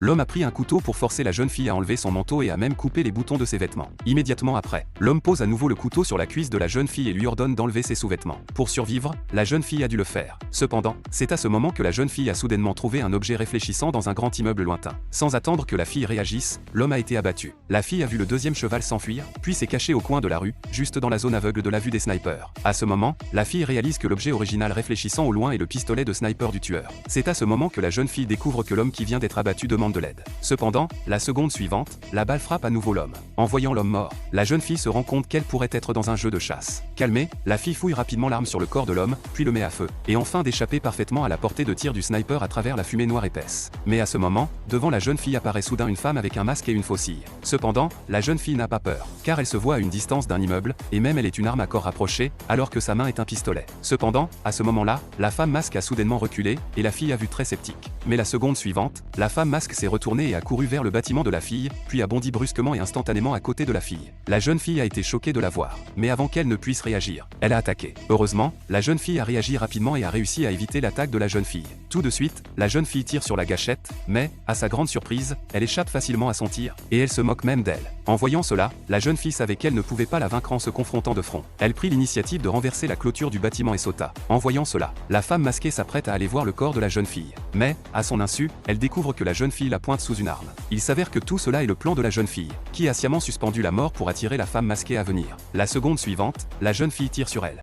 L'homme a pris un couteau pour forcer la jeune fille à enlever son manteau et a même coupé les boutons de ses vêtements. Immédiatement après, l'homme pose à nouveau le couteau sur la cuisse de la jeune fille et lui ordonne d'enlever ses sous-vêtements. Pour survivre, la jeune fille a dû le faire. Cependant, c'est à ce moment que la jeune fille a soudainement trouvé un objet réfléchissant dans un grand immeuble lointain. Sans attendre que la fille réagisse, l'homme a été abattu. La fille a vu le deuxième cheval s'enfuir, puis s'est cachée au coin de la rue, juste dans la zone aveugle de la vue des snipers. À ce moment, la fille réalise que l'objet original réfléchissant au loin est le pistolet de sniper du tueur. C'est à ce moment que la jeune fille découvre que l'homme qui vient d'être abattu demande de l'aide. Cependant, la seconde suivante, la balle frappe à nouveau l'homme. En voyant l'homme mort, la jeune fille se rend compte qu'elle pourrait être dans un jeu de chasse. Calmée, la fille fouille rapidement l'arme sur le corps de l'homme, puis le met à feu, et enfin d'échapper parfaitement à la portée de tir du sniper à travers la fumée noire épaisse. Mais à ce moment, devant la jeune fille apparaît soudain une femme avec un masque et une faucille. Cependant, la jeune fille n'a pas peur, car elle se voit à une distance d'un immeuble, et même elle est une arme à corps rapproché, alors que sa main est un pistolet. Cependant, à ce moment-là, la femme masque a soudainement reculé, et la fille a vu très sceptique. Mais la seconde suivante, la femme masque s'est retournée et a couru vers le bâtiment de la fille, puis a bondi brusquement et instantanément à côté de la fille. La jeune fille a été choquée de la voir, mais avant qu'elle ne puisse réagir, elle a attaqué. Heureusement, la jeune fille a réagi rapidement et a réussi à éviter l'attaque de la jeune fille. Tout de suite, la jeune fille tire sur la gâchette, mais, à sa grande surprise, elle échappe facilement à son tir, et elle se moque même d'elle. En voyant cela, la jeune fille savait qu'elle ne pouvait pas la vaincre en se confrontant de front. Elle prit l'initiative de renverser la clôture du bâtiment et sauta. En voyant cela, la femme masquée s'apprête à aller voir le corps de la jeune fille. Mais, à son insu, elle découvre que la jeune fille la pointe sous une arme. Il s'avère que tout cela est le plan de la jeune fille, qui a sciemment suspendu la mort pour attirer la femme masquée à venir. La seconde suivante, la jeune fille tire sur elle.